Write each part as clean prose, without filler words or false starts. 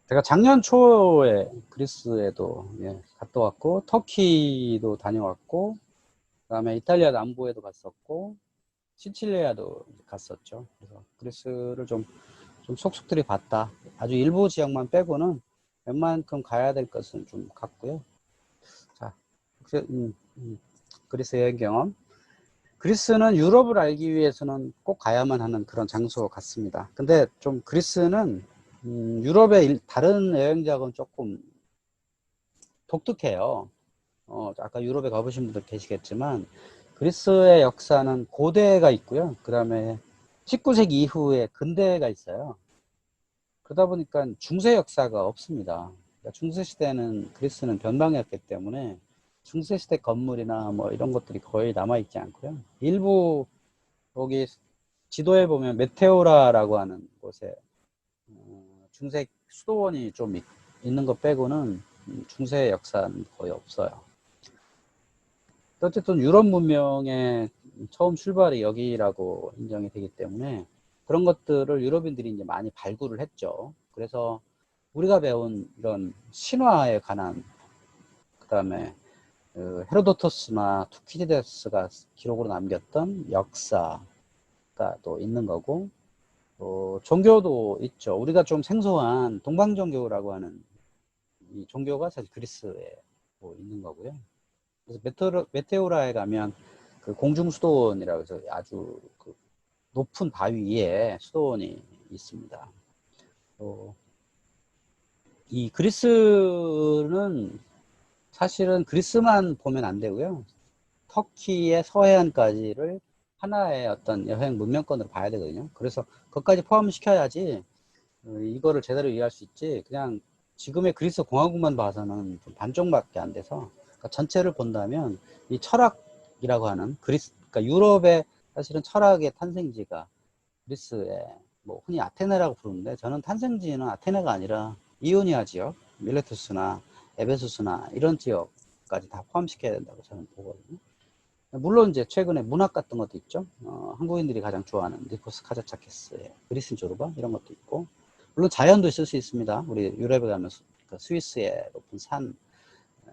제가 작년 초에 그리스에도 갔다 왔고, 터키도 다녀왔고, 그다음에 이탈리아 남부에도 갔었고, 시칠리아도 갔었죠. 그래서 그리스를 좀 속속들이 봤다. 아주 일부 지역만 빼고는 웬만큼 가야 될 것은 좀 갔고요. 자, 그리스 여행 경험. 그리스는 유럽을 알기 위해서는 꼭 가야만 하는 그런 장소 같습니다. 근데 좀 그리스는 유럽의 다른 여행지하고는 조금 독특해요. 아까 유럽에 가보신 분들 계시겠지만 그리스의 역사는 고대가 있고요. 그 다음에 19세기 이후에 근대가 있어요. 그러다 보니까 중세 역사가 없습니다. 그러니까 중세 시대는 그리스는 변방이었기 때문에 중세 시대 건물이나 뭐 이런 것들이 거의 남아 있지 않고요. 일부 여기 지도에 보면 메테오라라고 하는 곳에 중세 수도원이 좀 있는 것 빼고는 중세 역사는 거의 없어요. 어쨌든 유럽 문명의 처음 출발이 여기라고 인정이 되기 때문에 그런 것들을 유럽인들이 이제 많이 발굴을 했죠. 그래서 우리가 배운 이런 신화에 관한, 그 다음에 헤로도토스나 투키디데스가 기록으로 남겼던 역사가 또 있는 거고, 종교도 있죠. 우리가 좀 생소한 동방종교라고 하는 이 종교가 사실 그리스에 있는 거고요. 그래서 메테오라에 가면 그 공중수도원이라고 해서 아주 그 높은 바위 위에 수도원이 있습니다. 이 그리스는 사실은 그리스만 보면 안 되고요. 터키의 서해안까지를 하나의 어떤 여행 문명권으로 봐야 되거든요. 그래서 그것까지 포함시켜야지 이거를 제대로 이해할 수 있지. 그냥 지금의 그리스 공화국만 봐서는 좀 반쪽밖에 안 돼서, 그러니까 전체를 본다면 이 철학이라고 하는 그러니까 유럽의 사실은 철학의 탄생지가 그리스에 뭐 흔히 아테네라고 부르는데, 저는 탄생지는 아테네가 아니라 이오니아 지역, 밀레투스나 에베소스나 이런 지역까지 다 포함시켜야 된다고 저는 보거든요. 물론 이제 최근에 문학 같은 것도 있죠. 한국인들이 가장 좋아하는 니코스 카자차케스의 그리스 조르바 이런 것도 있고, 물론 자연도 있을 수 있습니다. 우리 유럽에 가면 그 스위스의 높은 산,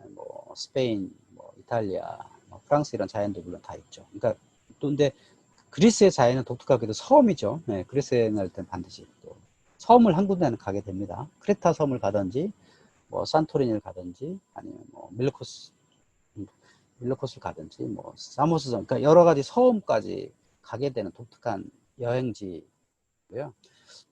뭐 스페인, 뭐 이탈리아, 뭐 프랑스 이런 자연도 물론 다 있죠. 그러니까 또 근데 그리스의 자연은 독특하게도 섬이죠. 네, 그리스 여행할 땐 반드시 또 섬을 한 군데는 가게 됩니다. 크레타 섬을 가든지, 뭐 산토리니를 가든지, 아니면 뭐 밀로코스를 가든지, 뭐 사모스 섬, 그러니까 여러 가지 섬까지 가게 되는 독특한 여행지고요.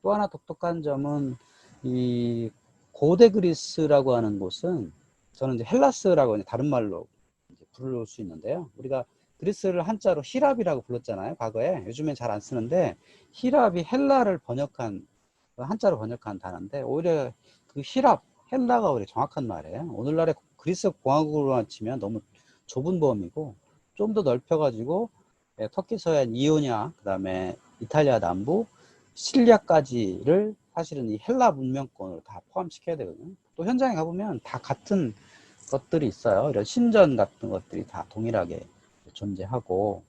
또 하나 독특한 점은 이 고대 그리스라고 하는 곳은, 저는 이제 헬라스라고 다른 말로 부를 수 있는데요. 우리가 그리스를 한자로 히랍이라고 불렀잖아요, 과거에. 요즘엔 잘 안 쓰는데 히랍이 헬라를 번역한, 한자로 번역한 단어인데, 오히려 그 히랍, 헬라가 오히려 정확한 말이에요. 오늘날의 그리스 공화국으로만 치면 너무 좁은 범위고, 좀 더 넓혀가지고 터키 서해안 이오냐, 그 다음에 이탈리아 남부 시리아까지를 사실은 이 헬라 문명권으로 다 포함시켜야 되거든요. 또 현장에 가보면 다 같은 것들이 있어요. 이런 신전 같은 것들이 다 동일하게 존재하고,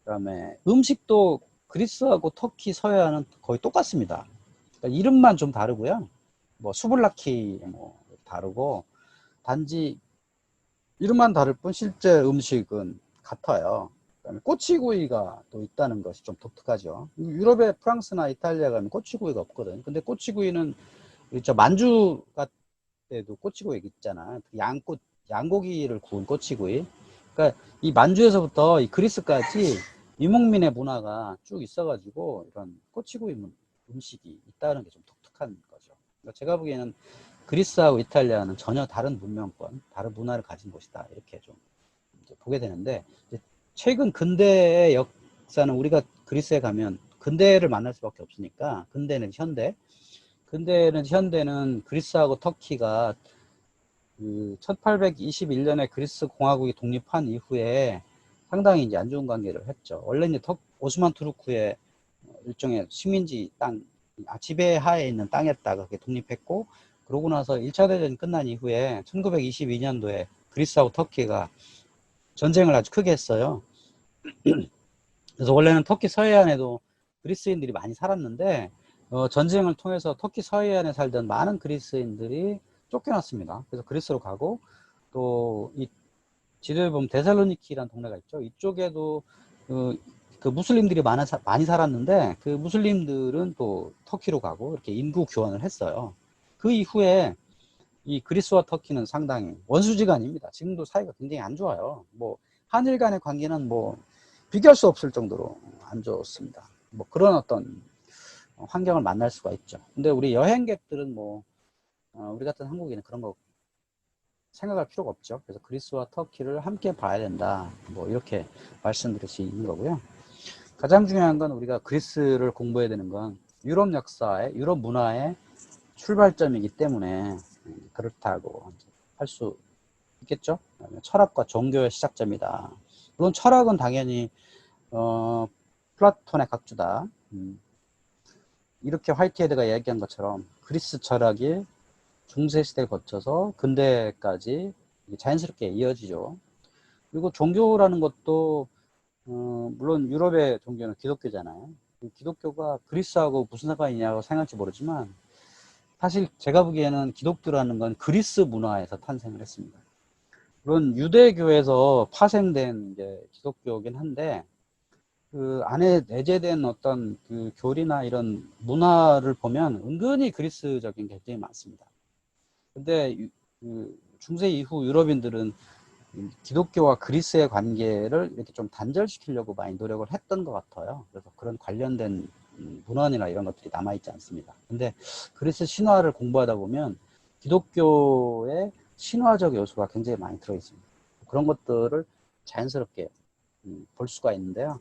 그 다음에 음식도 그리스하고 터키 서해안은 거의 똑같습니다. 그러니까 이름만 좀 다르고요. 뭐 수블라키 뭐 다르고, 단지 이름만 다를 뿐 실제 음식은 같아요. 그다음에 꼬치구이가 또 있다는 것이 좀 독특하죠. 유럽의 프랑스나 이탈리아 가면 꼬치구이가 없거든. 근데 꼬치구이는 저 만주 같은 도 꼬치구이 있잖아. 양고기를 구운 꼬치구이. 그러니까 이 만주에서부터 이 그리스까지 유목민의 문화가 쭉 있어가지고 이런 꼬치구이 음식이 있다는 게 좀 독특한 거죠. 그러니까 제가 보기에는 그리스하고 이탈리아는 전혀 다른 문명권, 다른 문화를 가진 곳이다. 이렇게 좀 이제 보게 되는데, 이제 최근 근대의 역사는 우리가 그리스에 가면 근대를 만날 수밖에 없으니까, 근대는 그리스하고 터키가 그 1821년에 그리스 공화국이 독립한 이후에 상당히 이제 안 좋은 관계를 했죠. 원래 이제 오스만 투르크의 일종의 식민지 땅, 지배하에 있는 땅이었다가 그게 독립했고, 그러고 나서 1차 대전이 끝난 이후에 1922년도에 그리스하고 터키가 전쟁을 아주 크게 했어요. 그래서 원래는 터키 서해안에도 그리스인들이 많이 살았는데, 전쟁을 통해서 터키 서해안에 살던 많은 그리스인들이 쫓겨났습니다. 그래서 그리스로 가고, 또 이 지도에 보면 데살로니키라는 동네가 있죠. 이쪽에도 그 무슬림들이 많이 살았는데, 그 무슬림들은 또 터키로 가고 이렇게 인구 교환을 했어요. 그 이후에 이 그리스와 터키는 상당히 원수지간입니다. 지금도 사이가 굉장히 안 좋아요. 뭐 한일 간의 관계는 뭐 비교할 수 없을 정도로 안 좋습니다. 뭐 그런 어떤 환경을 만날 수가 있죠. 근데 우리 여행객들은 뭐 우리 같은 한국인은 그런 거 생각할 필요가 없죠. 그래서 그리스와 터키를 함께 봐야 된다. 뭐 이렇게 말씀드릴 수 있는 거고요. 가장 중요한 건 우리가 그리스를 공부해야 되는 건 유럽 역사의, 유럽 문화의 출발점이기 때문에 그렇다고 할 수 있겠죠. 철학과 종교의 시작점이다. 물론 철학은 당연히 플라톤의 각주다. 이렇게 화이트헤드가 얘기한 것처럼 그리스 철학이 중세 시대를 거쳐서 근대까지 자연스럽게 이어지죠. 그리고 종교라는 것도 물론 유럽의 종교는 기독교잖아요. 기독교가 그리스하고 무슨 상관이 있냐고 생각할지 모르지만, 사실 제가 보기에는 기독교라는 건 그리스 문화에서 탄생을 했습니다. 물론 유대교에서 파생된 게 기독교긴 한데, 그 안에 내재된 어떤 그 교리나 이런 문화를 보면 은근히 그리스적인 게 굉장히 많습니다. 근데 그 중세 이후 유럽인들은 기독교와 그리스의 관계를 이렇게 좀 단절시키려고 많이 노력을 했던 것 같아요. 그래서 그런 관련된 문헌이나 이런 것들이 남아있지 않습니다. 근데 그리스 신화를 공부하다 보면 기독교의 신화적 요소가 굉장히 많이 들어있습니다. 그런 것들을 자연스럽게 볼 수가 있는데요.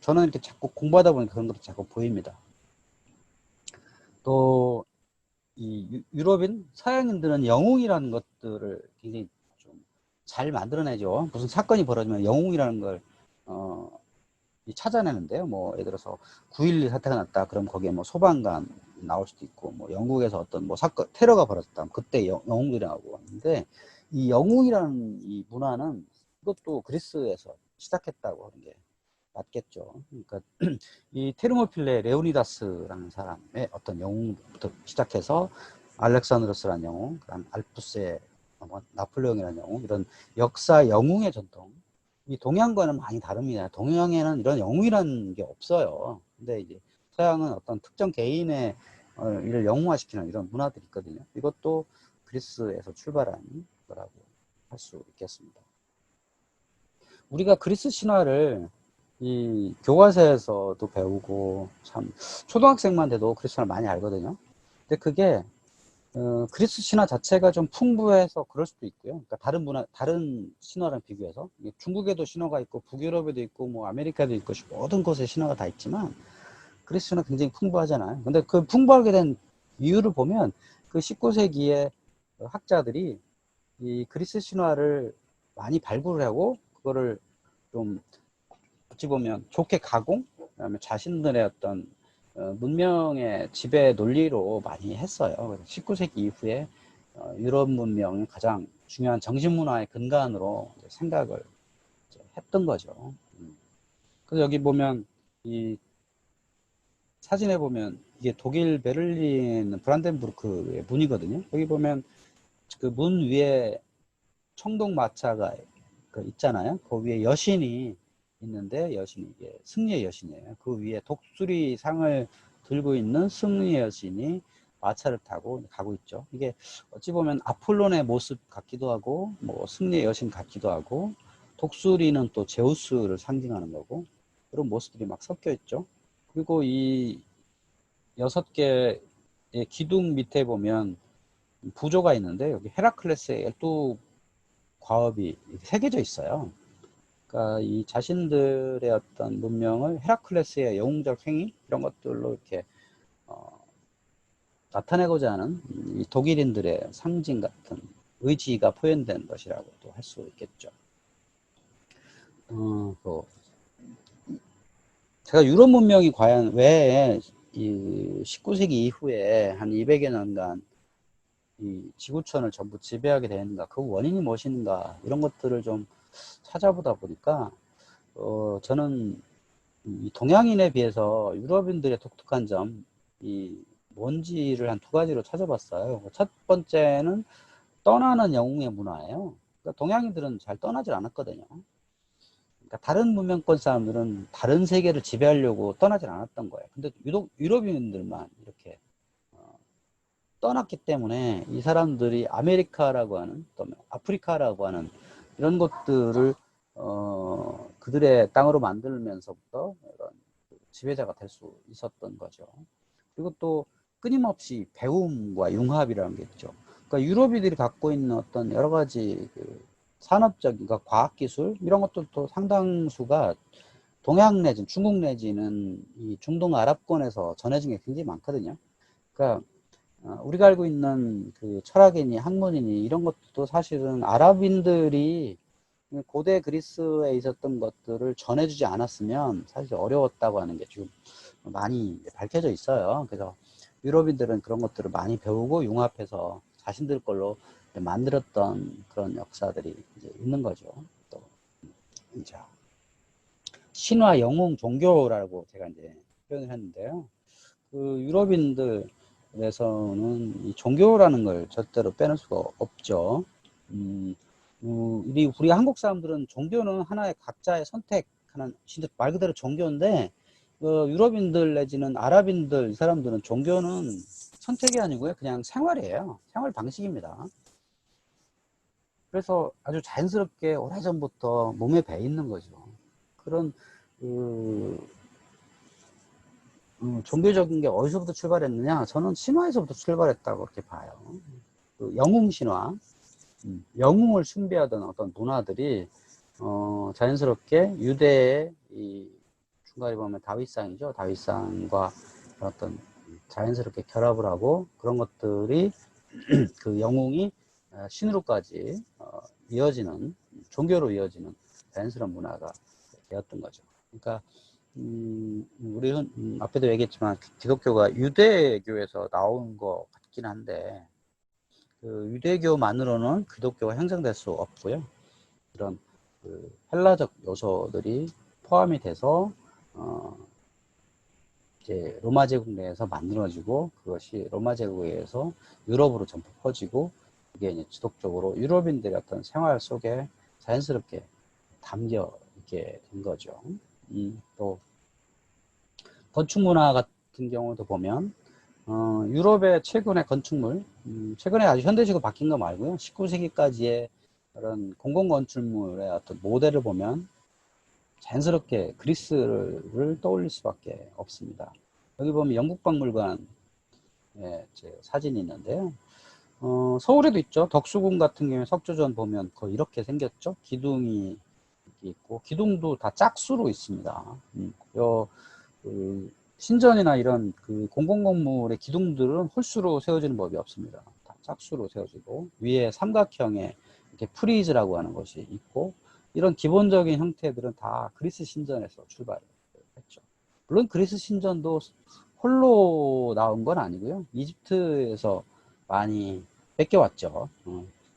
저는 이렇게 자꾸 공부하다 보니 그런 것도 자꾸 보입니다. 또 이 유럽인 서양인들은 영웅이라는 것들을 굉장히 좀 잘 만들어내죠. 무슨 사건이 벌어지면 영웅이라는 걸 찾아내는데요. 뭐 예를 들어서 9.11 사태가 났다. 그럼 거기에 뭐 소방관 나올 수도 있고, 뭐 영국에서 어떤 뭐 사건 테러가 벌어졌다. 그때 영웅들이 나오고 하는데, 이 영웅이라는 이 문화는 이것도 그리스에서 시작했다고 하는 게 맞겠죠. 그러니까 이 테르모필레 레오니다스라는 사람의 어떤 영웅부터 시작해서 알렉산드로스라는 영웅, 그다음 알프스의 나폴레옹이라는 영웅, 이런 역사 영웅의 전통. 이 동양과는 많이 다릅니다. 동양에는 이런 영웅이라는 게 없어요. 근데 이제 서양은 어떤 특정 개인의 이를 영웅화시키는 이런 문화들이 있거든요. 이것도 그리스에서 출발한 거라고 할 수 있겠습니다. 우리가 그리스 신화를 이 교과서에서도 배우고, 참 초등학생만 돼도 그리스 신화를 많이 알거든요. 근데 그게 그리스 신화 자체가 좀 풍부해서 그럴 수도 있고요. 그러니까 다른 신화랑 비교해서 중국에도 신화가 있고 북유럽에도 있고 뭐 아메리카도 있고 모든 곳에 신화가 다 있지만, 그리스 신화 굉장히 풍부하잖아요. 근데 그 풍부하게 된 이유를 보면 그 19세기에 학자들이 이 그리스 신화를 많이 발굴을 하고 그거를 좀 어찌 보면 좋게 가공, 그다음에 자신들의 어떤 문명의 지배 논리로 많이 했어요. 그래서 19세기 이후에 유럽 문명이 가장 중요한 정신문화의 근간으로 생각을 했던 거죠. 그래서 여기 보면 이 사진에 보면 이게 독일 베를린 브란덴부르크의 문이거든요. 여기 보면 그 문 위에 청동마차가 있잖아요. 그 위에 여신이 있는데, 여신이 이게 승리의 여신이에요. 그 위에 독수리 상을 들고 있는 승리의 여신이 마차를 타고 가고 있죠. 이게 어찌 보면 아폴론의 모습 같기도 하고, 뭐 승리의 여신 같기도 하고, 독수리는 또 제우스를 상징하는 거고, 그런 모습들이 막 섞여 있죠. 그리고 이 6개의 기둥 밑에 보면 부조가 있는데, 여기 헤라클레스의 12 과업이 새겨져 있어요. 그러니까 이 자신들의 어떤 문명을 헤라클레스의 영웅적 행위 이런 것들로 이렇게 나타내고자 하는 이 독일인들의 상징 같은 의지가 표현된 것이라고도 할 수 있겠죠. 제가 유럽 문명이 과연 왜 이 19세기 이후에 한 200여 년간 이 지구촌을 전부 지배하게 되는가, 그 원인이 무엇인가, 이런 것들을 좀 찾아보다 보니까 저는 이 동양인에 비해서 유럽인들의 독특한 점, 이 뭔지를 한 두 가지로 찾아봤어요. 첫 번째는 떠나는 영웅의 문화예요. 그러니까 동양인들은 잘 떠나질 않았거든요. 그러니까 다른 문명권 사람들은 다른 세계를 지배하려고 떠나질 않았던 거예요. 근데 유독 유럽인들만 이렇게 떠났기 때문에 이 사람들이 아메리카라고 하는, 또 아프리카라고 하는 이런 것들을 그들의 땅으로 만들면서부터 이런 지배자가 될 수 있었던 거죠. 그리고 또 끊임없이 배움과 융합이라는 게 있죠. 그러니까 유럽인들이 갖고 있는 어떤 여러 가지 그 산업적인, 그러니까 과학기술 이런 것들도 상당수가 동양 내지는 중국 내지는 이 중동 아랍권에서 전해진 게 굉장히 많거든요. 그러니까 우리가 알고 있는 그 철학이니 학문이니 이런 것도 사실은 아랍인들이 고대 그리스에 있었던 것들을 전해주지 않았으면 사실 어려웠다고 하는 게 지금 많이 밝혀져 있어요. 그래서 유럽인들은 그런 것들을 많이 배우고 융합해서 자신들 걸로 만들었던 그런 역사들이 이제 있는 거죠. 또 이제 신화, 영웅, 종교라고 제가 이제 표현을 했는데요. 그 유럽인들에서는 이 종교라는 걸 절대로 빼놓을 수가 없죠. 우리 한국 사람들은 종교는 하나의 각자의 선택하는, 진짜 말 그대로 종교인데, 유럽인들 내지는 아랍인들, 이 사람들은 종교는 선택이 아니고요. 그냥 생활이에요. 생활 방식입니다. 그래서 아주 자연스럽게 오래전부터 몸에 배 있는 거죠. 그런, 종교적인 게 어디서부터 출발했느냐? 저는 신화에서부터 출발했다고 그렇게 봐요. 그 영웅 신화, 영웅을 숭배하던 어떤 문화들이 자연스럽게 유대의 이 중간에 보면 다윗상이죠. 다윗상과 어떤 자연스럽게 결합을 하고 그런 것들이 그 영웅이 신으로까지 이어지는 종교로 이어지는 자연스러운 문화가 되었던 거죠. 그러니까 우리는 앞에도 얘기했지만 기독교가 유대교에서 나온 것 같긴 한데 그 유대교만으로는 기독교가 형성될 수 없고요. 이런 그 헬라적 요소들이 포함이 돼서 이제 로마 제국 내에서 만들어지고 그것이 로마 제국에 의해서 유럽으로 전부 퍼지고 그게 이제 지속적으로 유럽인들의 어떤 생활 속에 자연스럽게 담겨 있게 된 거죠. 또 건축 문화 같은 경우도 보면 유럽의 최근의 건축물, 최근에 아주 현대식으로 바뀐 거 말고요. 19세기까지의 그런 공공건축물의 어떤 모델을 보면 자연스럽게 그리스를 떠올릴 수밖에 없습니다. 여기 보면 영국박물관의 사진이 있는데요. 서울에도 있죠. 덕수궁 같은 경우에 석조전 보면 거의 이렇게 생겼죠. 기둥이 있고 기둥도 다 짝수로 있습니다. 그 신전이나 이런 그 공공건물의 기둥들은 홀수로 세워지는 법이 없습니다. 다 짝수로 세워지고 위에 삼각형의 이렇게 프리즈라고 하는 것이 있고 이런 기본적인 형태들은 다 그리스 신전에서 출발했죠. 물론 그리스 신전도 홀로 나온 건 아니고요. 이집트에서 많이 뺏겨왔죠.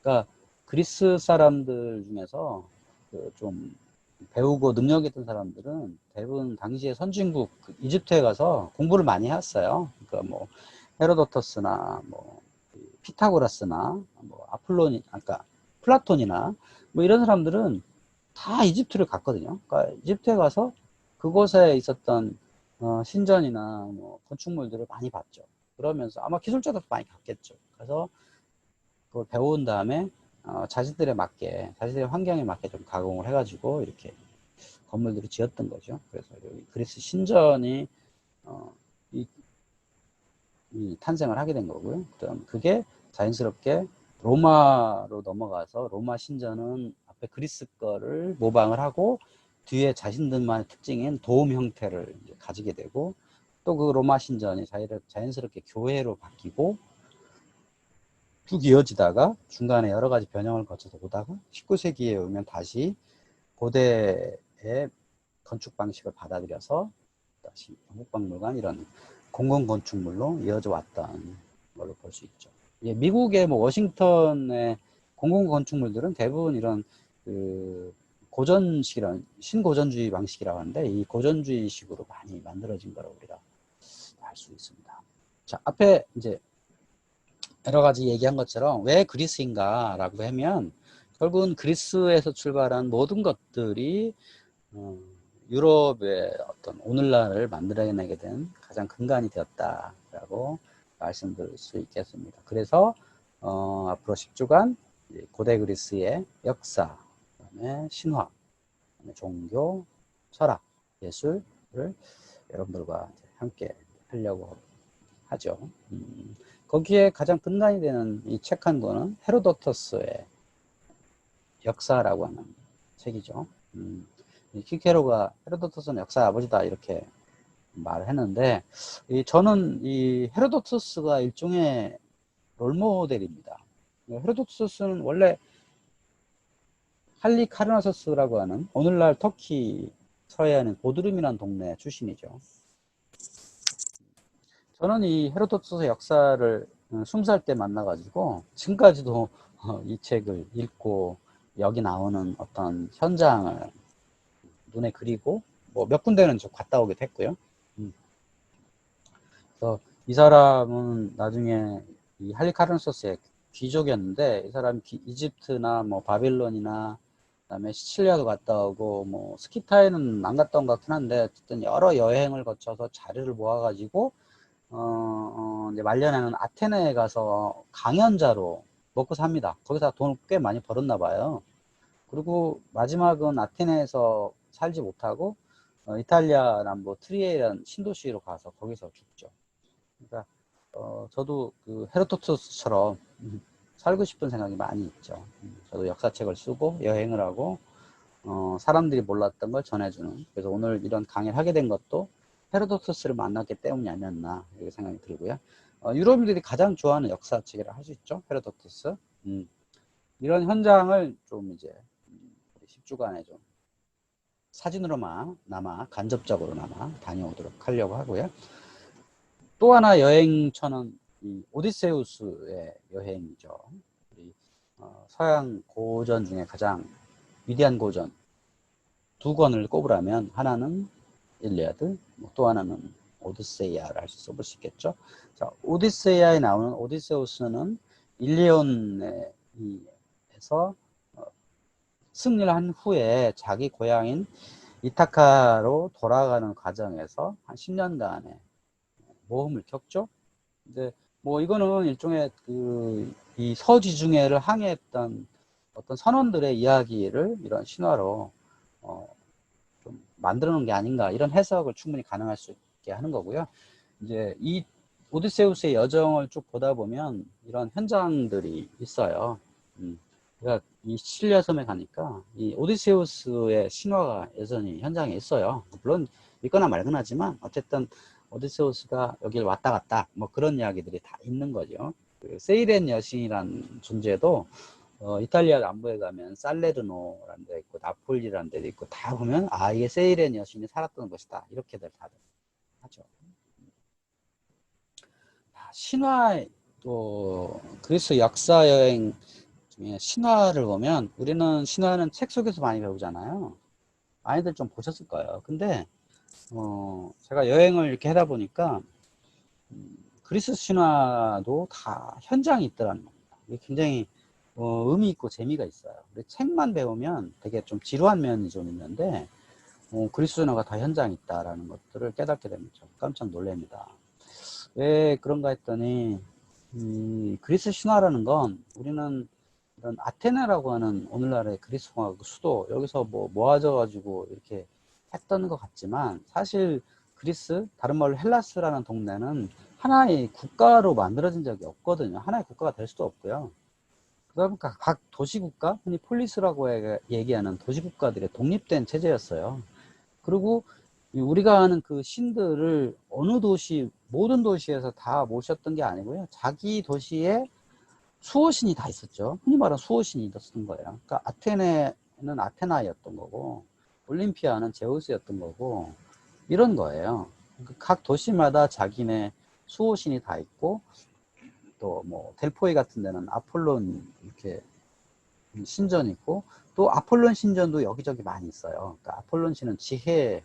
그러니까 그리스 사람들 중에서 그좀 배우고 능력 있던 사람들은 대부분 당시에 선진국 이집트에 가서 공부를 많이 했어요. 그러니까 뭐 헤로도터스나 뭐 피타고라스나 뭐 아폴로니, 아까 플라톤이나 뭐 이런 사람들은 다 이집트를 갔거든요. 그러니까 이집트에 가서 그곳에 있었던 신전이나 뭐 건축물들을 많이 봤죠. 그러면서 아마 기술자도 많이 갔겠죠. 그래서 그걸 배운 다음에 자신들에 맞게, 자신들의 환경에 맞게 좀 가공을 해가지고 이렇게 건물들을 지었던 거죠. 그래서 여기 그리스 신전이 이, 탄생을 하게 된 거고요. 그다음 그게 자연스럽게 로마로 넘어가서 로마 신전은 앞에 그리스 거를 모방을 하고 뒤에 자신들만의 특징인 도움 형태를 가지게 되고 또 그 로마 신전이 자연스럽게 교회로 바뀌고 쭉 이어지다가 중간에 여러 가지 변형을 거쳐서 오다가 19세기에 오면 다시 고대의 건축 방식을 받아들여서 다시 영국박물관 이런 공공건축물로 이어져 왔던 걸로 볼 수 있죠. 미국의 뭐 워싱턴의 공공건축물들은 대부분 이런 그 고전식이라는 신고전주의 방식이라고 하는데 이 고전주의식으로 많이 만들어진 거라고 우리가 알 수 있습니다. 자, 앞에 이제 여러 가지 얘기한 것처럼 왜 그리스인가라고 하면 결국은 그리스에서 출발한 모든 것들이 유럽의 어떤 오늘날을 만들어내게 된 가장 근간이 되었다라고 말씀드릴 수 있겠습니다. 그래서 앞으로 10주간 고대 그리스의 역사, 그다음에 신화, 그다음에 종교, 철학, 예술을 여러분들과 함께 하려고 하죠. 거기에 가장 근간이 되는 이 책 한 권은 헤로도토스의 역사라고 하는 책이죠. 키케로가 헤로도토스는 역사의 아버지다 이렇게 말을 했는데 저는 이 헤로도토스가 일종의 롤모델입니다. 헤로도토스는 원래 할리카르나소스라고 하는 오늘날 터키 서해안의 보드름이라는 동네 출신이죠. 저는 이 헤로도토스 역사를 20살 때 만나가지고 지금까지도 이 책을 읽고 여기 나오는 어떤 현장을 눈에 그리고 뭐 몇 군데는 좀 갔다 오기도 했고요. 그래서 이 사람은 나중에 이 할리카르나소스의 귀족이었는데 이 사람이 이집트나 뭐 바빌론이나 그다음에 시칠리아도 갔다 오고 뭐 스키타에는 안 갔다 온 것 같긴 한데 어쨌든 여러 여행을 거쳐서 자료를 모아가지고 이제 말년에는 아테네에 가서 강연자로 먹고 삽니다. 거기서 돈을 꽤 많이 벌었나 봐요. 그리고 마지막은 아테네에서 살지 못하고 이탈리아 남부 트리에라는 신도시로 가서 거기서 죽죠. 그러니까 저도 그 헤로도토스처럼 살고 싶은 생각이 많이 있죠. 저도 역사책을 쓰고 여행을 하고 사람들이 몰랐던 걸 전해주는. 그래서 오늘 이런 강의를 하게 된 것도 헤로도토스를 만났기 때문이 아니었나 이렇게 생각이 들고요. 유럽인들이 가장 좋아하는 역사책이라 할 수 있죠. 헤로도토스. 이런 현장을 좀 이제 10주간에 좀 사진으로나마 간접적으로나마 다녀오도록 하려고 하고요. 또 하나 여행처는 이 오디세우스의 여행이죠. 우리 서양 고전 중에 가장 위대한 고전 두 권을 꼽으라면 하나는 일리아드, 또 하나는 오디세이아를 써볼 수 있겠죠. 자, 오디세이아에 나오는 오디세우스는 일리온에서 승리를 한 후에 자기 고향인 이타카로 돌아가는 과정에서 한 10년간의 모험을 겪죠. 근데 뭐 이거는 일종의 이 서지중해를 항해했던 어떤 선원들의 이야기를 이런 신화로 좀 만들어 놓은 게 아닌가 이런 해석을 충분히 가능할 수 있게 하는 거고요. 이제 이 오디세우스의 여정을 쭉 보다 보면 이런 현장들이 있어요. 그러니까 이 시칠리아 섬에 가니까 이 오디세우스의 신화가 여전히 현장에 있어요. 물론 있거나 말거나지만 어쨌든 오디세우스가 여기를 왔다 갔다 뭐 그런 이야기들이 다 있는 거죠. 그 세이렌 여신이라는 존재도 이탈리아 남부에 가면 살레르노라는 데 있고 나폴리라는 데도 있고 다 보면 아 이게 세이렌 여신이 살았던 것이다 이렇게들 다들 하죠. 신화 또 그리스 역사 여행 중에 신화를 보면 우리는 신화는 책 속에서 많이 배우잖아요. 많이들 좀 보셨을 거예요. 근데 제가 여행을 이렇게 하다 보니까 그리스 신화도 다 현장이 있더라는 겁니다. 이게 굉장히 의미 있고 재미가 있어요. 책만 배우면 되게 좀 지루한 면이 좀 있는데 그리스 신화가 다 현장에 있다라는 것들을 깨닫게 되면 좀 깜짝 놀랍니다. 왜 그런가 했더니 그리스 신화라는 건 우리는 이런 아테네라고 하는 오늘날의 그리스 공화국 수도 여기서 뭐 모아져 가지고 이렇게 했던 것 같지만 사실 그리스 다른 말로 헬라스라는 동네는 하나의 국가로 만들어진 적이 없거든요. 하나의 국가가 될 수도 없고요. 그러다 보니까 각 도시국가, 흔히 폴리스라고 얘기하는 도시국가들의 독립된 체제였어요. 그리고 우리가 아는 그 신들을 어느 도시, 모든 도시에서 다 모셨던 게 아니고요. 자기 도시에 수호신이 다 있었죠. 흔히 말하는 수호신이 있었던 거예요. 그러니까 아테네는 아테나였던 거고, 올림피아는 제우스였던 거고, 이런 거예요. 각 도시마다 자기네 수호신이 다 있고, 또 뭐 델포이 같은 데는 아폴론 이렇게 신전이 있고, 또 아폴론 신전도 여기저기 많이 있어요. 그러니까 아폴론 신은 지혜를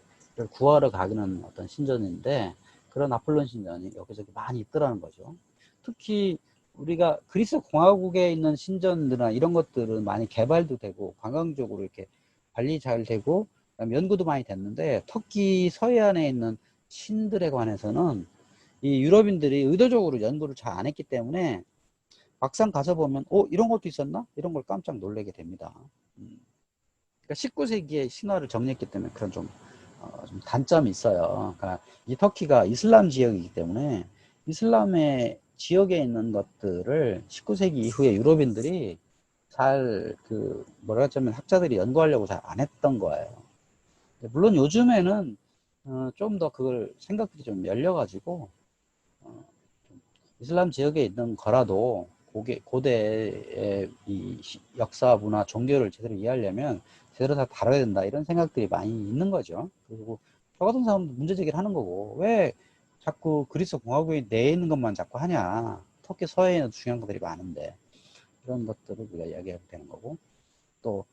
구하러 가는 어떤 신전인데, 그런 아폴론 신전이 여기저기 많이 있더라는 거죠. 특히 우리가 그리스 공화국에 있는 신전들이나 이런 것들은 많이 개발도 되고 관광적으로 이렇게 관리 잘 되고 연구도 많이 됐는데, 터키 서해안에 있는 신들에 관해서는 이 유럽인들이 의도적으로 연구를 잘 안 했기 때문에 막상 가서 보면 이런 것도 있었나? 이런 걸 깜짝 놀라게 됩니다. 그러니까 19세기에 신화를 정리했기 때문에 그런 좀 단점이 있어요. 그러니까 이 터키가 이슬람 지역이기 때문에 이슬람의 지역에 있는 것들을 19세기 이후에 유럽인들이 잘 뭐라 하자면 학자들이 연구하려고 잘 안 했던 거예요. 물론 요즘에는 좀 더 그걸 생각들이 좀 열려가지고 이슬람 지역에 있는 거라도 고대의 이 역사, 문화, 종교를 제대로 이해하려면 제대로 다 다뤄야 된다, 이런 생각들이 많이 있는 거죠. 그리고 저 같은 사람도 문제제기를 하는 거고, 왜 자꾸 그리스 공화국에 내에 있는 것만 자꾸 하냐, 터키 서해에는 중요한 것들이 많은데, 이런 것들을 우리가 이야기해야 되는 거고, 또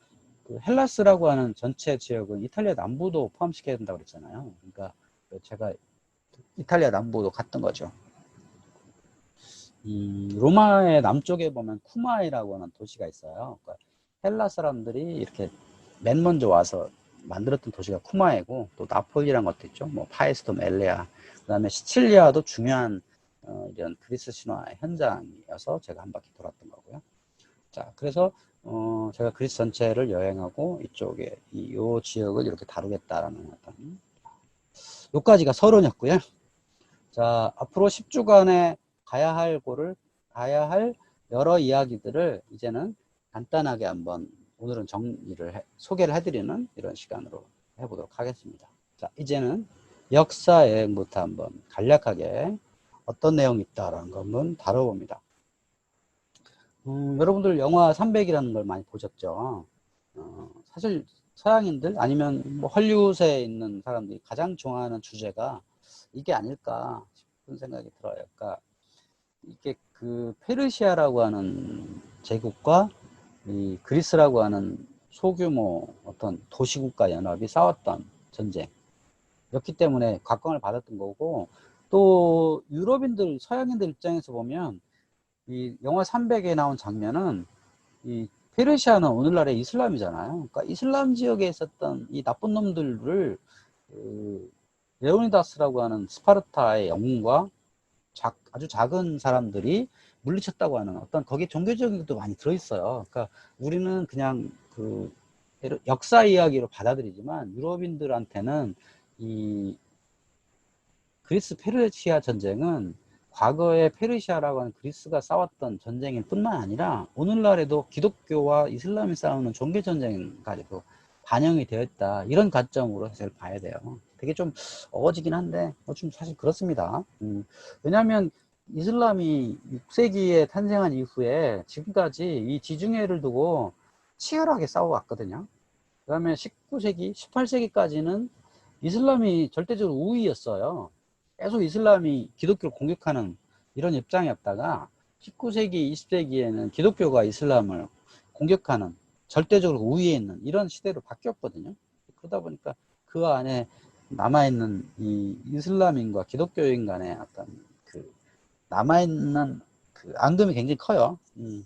그 헬라스라고 하는 전체 지역은 이탈리아 남부도 포함시켜야 된다고 그랬잖아요. 그러니까 제가 이탈리아 남부도 갔던 거죠. 로마의 남쪽에 보면 쿠마이라고 하는 도시가 있어요. 그러니까 헬라 사람들이 이렇게 맨 먼저 와서 만들었던 도시가 쿠마이고, 또 나폴리라는 것도 있죠. 뭐 파에스도, 멜레아, 그다음에 시칠리아도 중요한 이런 그리스 신화의 현장이어서 제가 한 바퀴 돌았던 거고요. 자, 그래서 제가 그리스 전체를 여행하고 이쪽에 요 지역을 이렇게 다루겠다라는 어떤, 요까지가 서론이었고요. 자, 앞으로 10주간에 가야 할 여러 이야기들을 이제는 간단하게 한번 오늘은 소개를 해드리는 이런 시간으로 해보도록 하겠습니다. 자, 이제는 역사 여행부터 한번 간략하게 어떤 내용이 있다라는 거 한번 다뤄봅니다. 여러분들 영화 300이라는 걸 많이 보셨죠? 사실 서양인들 아니면 뭐 헐리우드에 있는 사람들이 가장 좋아하는 주제가 이게 아닐까 싶은 생각이 들어요. 그러니까 이게 페르시아라고 하는 제국과 이 그리스라고 하는 소규모 어떤 도시국가 연합이 싸웠던 전쟁이었기 때문에 각광을 받았던 거고, 또 유럽인들, 서양인들 입장에서 보면 이 영화 300에 나온 장면은, 이 페르시아는 오늘날의 이슬람이잖아요. 그러니까 이슬람 지역에 있었던 이 나쁜 놈들을 레오니다스라고 하는 스파르타의 영웅과 아주 작은 사람들이 물리쳤다고 하는 어떤, 거기에 종교적인 것도 많이 들어있어요. 그러니까 우리는 그냥 역사 이야기로 받아들이지만, 유럽인들한테는 이 그리스 페르시아 전쟁은 과거에 페르시아라고 하는 그리스가 싸웠던 전쟁일 뿐만 아니라 오늘날에도 기독교와 이슬람이 싸우는 종교 전쟁까지도 반영이 되어 있다, 이런 관점으로 사실 봐야 돼요. 되게 좀 어거지긴 한데 좀 사실 그렇습니다. 왜냐하면 이슬람이 6세기에 탄생한 이후에 지금까지 이 지중해를 두고 치열하게 싸워왔거든요. 그 다음에 19세기, 18세기까지는 이슬람이 절대적으로 우위였어요. 계속 이슬람이 기독교를 공격하는 이런 입장이었다가 19세기, 20세기에는 기독교가 이슬람을 공격하는, 절대적으로 우위에 있는 이런 시대로 바뀌었거든요. 그러다 보니까 그 안에 남아있는 이 이슬람인과 기독교인 간의 어떤 남아있는 앙금이 굉장히 커요.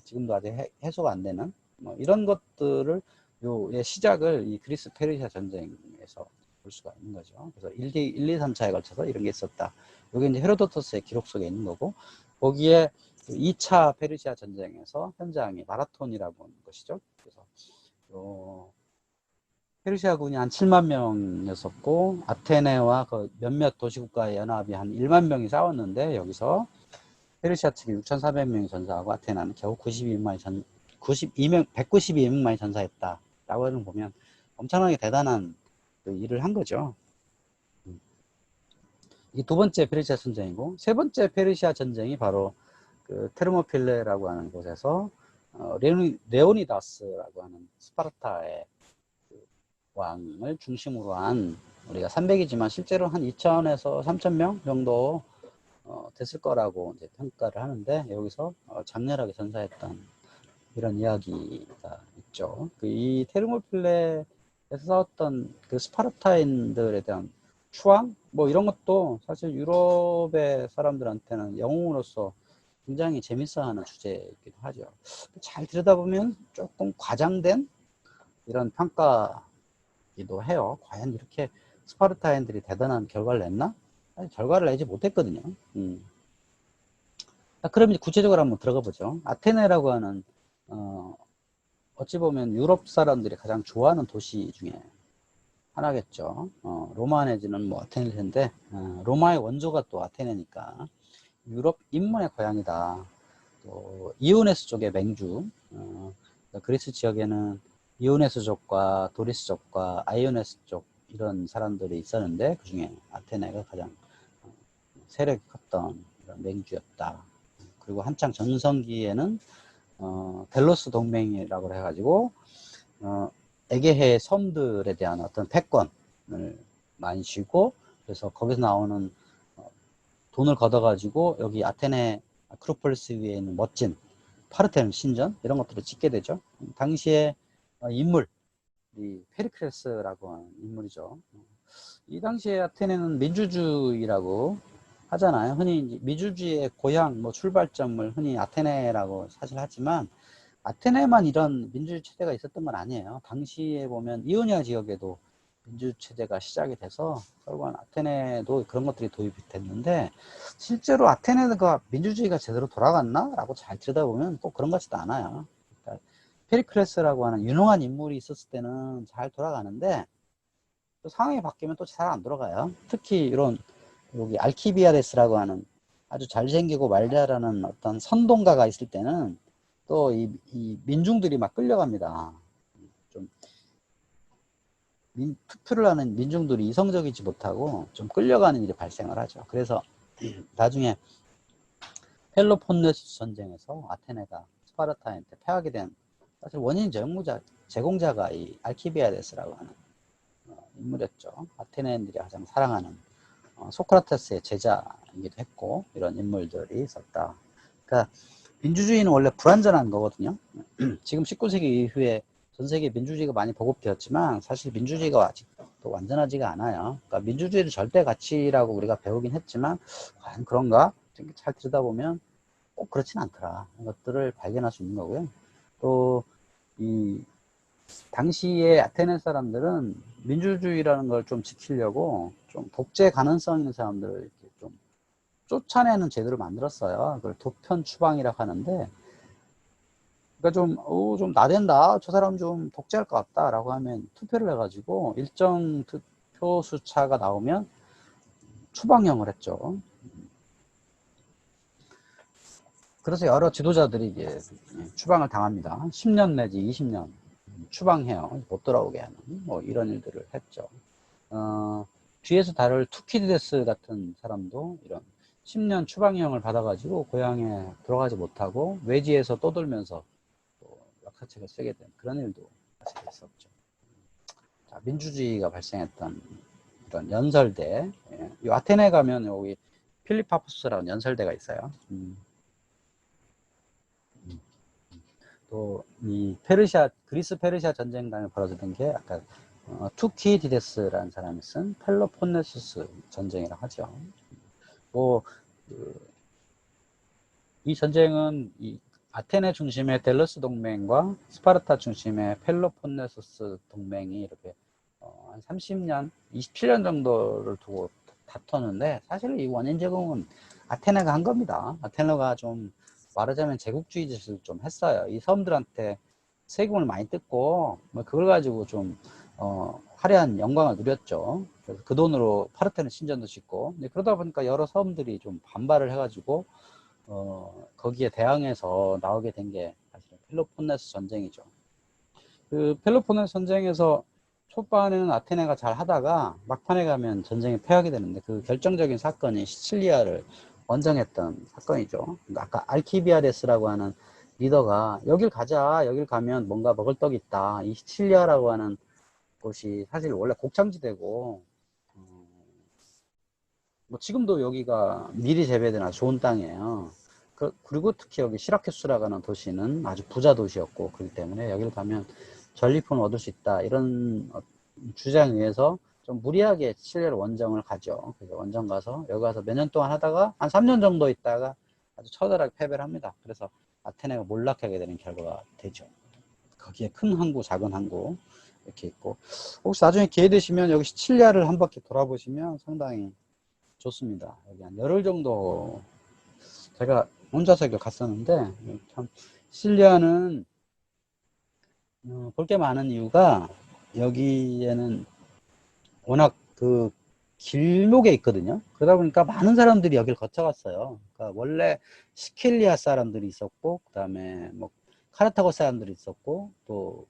지금도 아직 해소가 안 되는 뭐 이런 것들을 요의 시작을 이 그리스 페르시아 전쟁에서 볼 수가 있는 거죠. 그래서 1, 2, 3차에 걸쳐서 이런 게 있었다. 이게 이제 헤로도토스의 기록 속에 있는 거고, 거기에 2차 페르시아 전쟁에서 현장이 마라톤이라고 하는 것이죠. 그래서 페르시아군이 한 7만 명이었었고, 아테네와 그 몇몇 도시국가의 연합이 한 1만 명이 싸웠는데, 여기서 페르시아 측이 6,400명이 전사하고 아테나는 겨우 192명만이 전사했다라고 하는 거 보면 엄청나게 대단한 일을 한 거죠. 이 두 번째 페르시아 전쟁이고, 세 번째 페르시아 전쟁이 바로 테르모필레라고 하는 곳에서 레오니다스라고 하는 스파르타의 왕을 중심으로 한, 우리가 300이지만 실제로 한 2,000에서 3,000명 정도 됐을 거라고 이제 평가를 하는데, 여기서 장렬하게 전사했던 이런 이야기가 있죠. 이 테르모필레에서 싸웠던 스파르타인들에 대한 추앙 뭐 이런 것도 사실 유럽의 사람들한테는 영웅으로서 굉장히 재밌어하는 주제이기도 하죠. 잘 들여다보면 조금 과장된 이런 평가이기도 해요. 과연 이렇게 스파르타인들이 대단한 결과를 냈나? 아니, 결과를 내지 못했거든요. 그럼 이제 구체적으로 한번 들어가 보죠. 아테네라고 하는 어찌 보면 유럽 사람들이 가장 좋아하는 도시 중에 하나겠죠. 로마 내지는 뭐 아테네일 텐데 로마의 원조가 또 아테네니까 유럽 인문의 고향이다. 또 이오네스 쪽의 맹주, 그리스 지역에는 이오네스족과 도리스족과 아이오네스족 이런 사람들이 있었는데 그 중에 아테네가 가장 세력이 컸던 이런 맹주였다. 그리고 한창 전성기에는 델로스 동맹이라고 해가지고 에게해 섬들에 대한 어떤 패권을 많이 쥐고 그래서 거기서 나오는 돈을 걷어가지고 여기 아테네 아크로폴리스 위에 있는 멋진 파르테논 신전 이런 것들을 짓게 되죠. 당시에 인물 이 페리클레스라고 하는 인물이죠. 이 당시에 아테네는 민주주의라고 하잖아요. 흔히 민주주의의 고향, 뭐 출발점을 흔히 아테네라고 사실 하지만 아테네만 이런 민주주의 체제가 있었던 건 아니에요. 당시에 보면 이오니아 지역에도 민주주의 체제가 시작이 돼서 결국은 아테네도 그런 것들이 도입이 됐는데 실제로 아테네가 민주주의가 제대로 돌아갔나? 라고 잘 들여다보면 또 그런 것 같지도 않아요. 그러니까 페리클레스라고 하는 유능한 인물이 있었을 때는 잘 돌아가는데 또 상황이 바뀌면 또 잘 안 돌아가요. 특히 이런 여기 알키비아데스라고 하는 아주 잘생기고 말잘하는 어떤 선동가가 있을 때는 또 이 민중들이 막 끌려갑니다. 좀 투표를 하는 민중들이 이성적이지 못하고 좀 끌려가는 일이 발생을 하죠. 그래서 나중에 펠로폰네수스 전쟁에서 아테네가 스파르타한테 패하게 된 사실 원인 제공자가 이 알키비아데스라고 하는 인물이었죠. 아테네인들이 가장 사랑하는 소크라테스의 제자이기도 했고 이런 인물들이 있었다. 그러니까 민주주의는 원래 불완전한 거거든요. 지금 19세기 이후에 전 세계 민주주의가 많이 보급되었지만 사실 민주주의가 아직 또 완전하지가 않아요. 그러니까 민주주의를 절대 가치라고 우리가 배우긴 했지만 과연 그런가? 잘 들여다보면 꼭 그렇진 않더라. 이것들을 발견할 수 있는 거고요. 또 이 당시에 아테네 사람들은 민주주의라는 걸 좀 지키려고 좀 독재 가능성 있는 사람들을 이렇게 좀 쫓아내는 제도를 만들었어요. 그걸 도편 추방이라고 하는데, 그러니까 좀 나댄다. 저 사람 좀 독재할 것 같다. 라고 하면 투표를 해가지고 일정 투표 수차가 나오면 추방형을 했죠. 그래서 여러 지도자들이 이제 추방을 당합니다. 10년 내지 20년 추방해요. 못 돌아오게 하는 뭐 이런 일들을 했죠. 뒤에서 다룰 투키디데스 같은 사람도 이런 10년 추방형을 받아가지고 고향에 돌아가지 못하고 외지에서 떠돌면서 또 역사책을 쓰게 된 그런 일도 사실 있었죠. 자, 민주주의가 발생했던 이런 연설대. 이 아테네 가면 여기 필리파포스라는 연설대가 있어요. 또 이 그리스 페르시아 전쟁 당에 벌어졌던 게 아까 투키디데스라는 사람이 쓴 펠로폰네수스 전쟁이라고 하죠. 뭐, 이 전쟁은 이 아테네 중심의 델로스 동맹과 스파르타 중심의 펠로폰네소스 동맹이 이렇게 한 30년, 27년 정도를 두고 다퉜는데 사실 이 원인 제공은 아테네가 한 겁니다. 아테네가 좀 말하자면 제국주의 짓을 좀 했어요. 이 섬들한테 세금을 많이 뜯고 뭐 그걸 가지고 좀 화려한 영광을 누렸죠. 그래서 그 돈으로 파르테논 신전도 짓고 그러다 보니까 여러 섬들이 좀 반발을 해가지고 거기에 대항해서 나오게 된 게 사실은 펠로폰네소 전쟁이죠. 그 펠로폰네소 전쟁에서 초반에는 아테네가 잘 하다가 막판에 가면 전쟁에 패하게 되는데 그 결정적인 사건이 시칠리아를 원정했던 사건이죠. 그러니까 아까 알키비아데스라고 하는 리더가 여길 가자, 여길 가면 뭔가 먹을 떡이 있다. 이 시칠리아라고 하는 곳이 사실 원래 곡창지대고 뭐 지금도 여기가 미리 재배된 아주 좋은 땅이에요. 그리고 특히 여기 시라큐스라고 하는 도시는 아주 부자 도시였고 그렇기 때문에 여기를 가면 전리품을 얻을 수 있다 이런 주장에 의해서 좀 무리하게 칠레로 원정을 가죠. 그래서 원정 가서 여기 가서 몇 년 동안 하다가 한 3년 정도 있다가 아주 처절하게 패배를 합니다. 그래서 아테네가 몰락하게 되는 결과가 되죠. 거기에 큰 항구, 작은 항구 이렇게 있고, 혹시 나중에 기회 되시면 여기 시칠리아를 한 바퀴 돌아보시면 상당히 좋습니다. 여기 한 열흘 정도 제가 혼자서 여기 갔었는데, 참 시칠리아는 볼 게 많은 이유가 여기에는 워낙 그 길목에 있거든요. 그러다 보니까 많은 사람들이 여기를 거쳐갔어요. 그러니까 원래 시킬리아 사람들이 있었고, 그 다음에 뭐 카르타고 사람들이 있었고, 또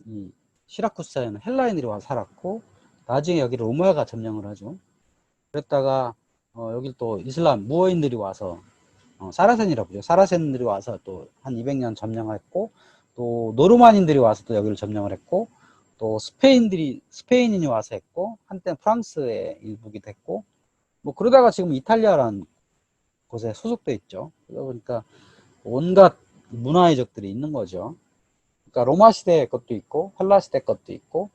이 시라쿠스에는 헬라인들이 와서 살았고, 나중에 여기를 로마가 점령을 하죠. 그랬다가 여기 또 이슬람 무어인들이 와서 사라센이라고 그러죠. 사라센들이 와서 또 한 200년 점령했고, 또 노르만인들이 와서 또 여기를 점령을 했고, 또 스페인인이 와서 했고, 한때 프랑스의 일부기도 했고, 뭐 그러다가 지금 이탈리아라는 곳에 소속돼 있죠. 그러다 보니까 온갖 문화의 적들이 있는 거죠. 그러니까 로마 시대 것도 있고, 헬라 시대 것도 있고,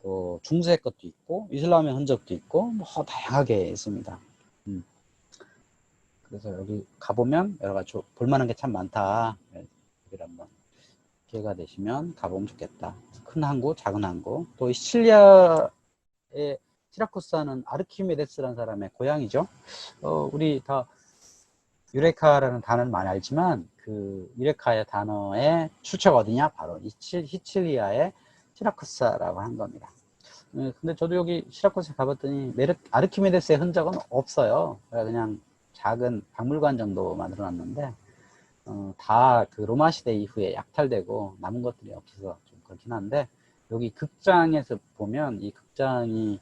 또 중세 것도 있고, 이슬람의 흔적도 있고, 뭐 다양하게 있습니다. 그래서 여기 가보면 여러 가지 볼만한 게 참 많다. 여기를 한번 기회가 되시면 가보면 좋겠다. 큰 항구, 작은 항구. 또 시칠리아의 시라쿠사는 아르키메데스라는 사람의 고향이죠. 우리 다 유레카라는 단어를 많이 알지만 그 유레카의 단어의 출처가 어디냐? 바로 시칠리아의 시라쿠사라고 한 겁니다. 근데 저도 여기 시라쿠스 가봤더니 아르키메데스의 흔적은 없어요. 그냥 작은 박물관 정도 만들어 놨는데 다 그 로마 시대 이후에 약탈되고 남은 것들이 없어서 좀 그렇긴 한데, 여기 극장에서 보면 이 극장이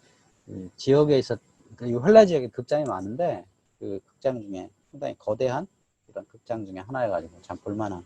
그 지역에 있었, 이 헬라 지역에 극장이 많은데 그 극장 중에 상당히 거대한 이런 극장 중에 하나여가지고 참 볼만한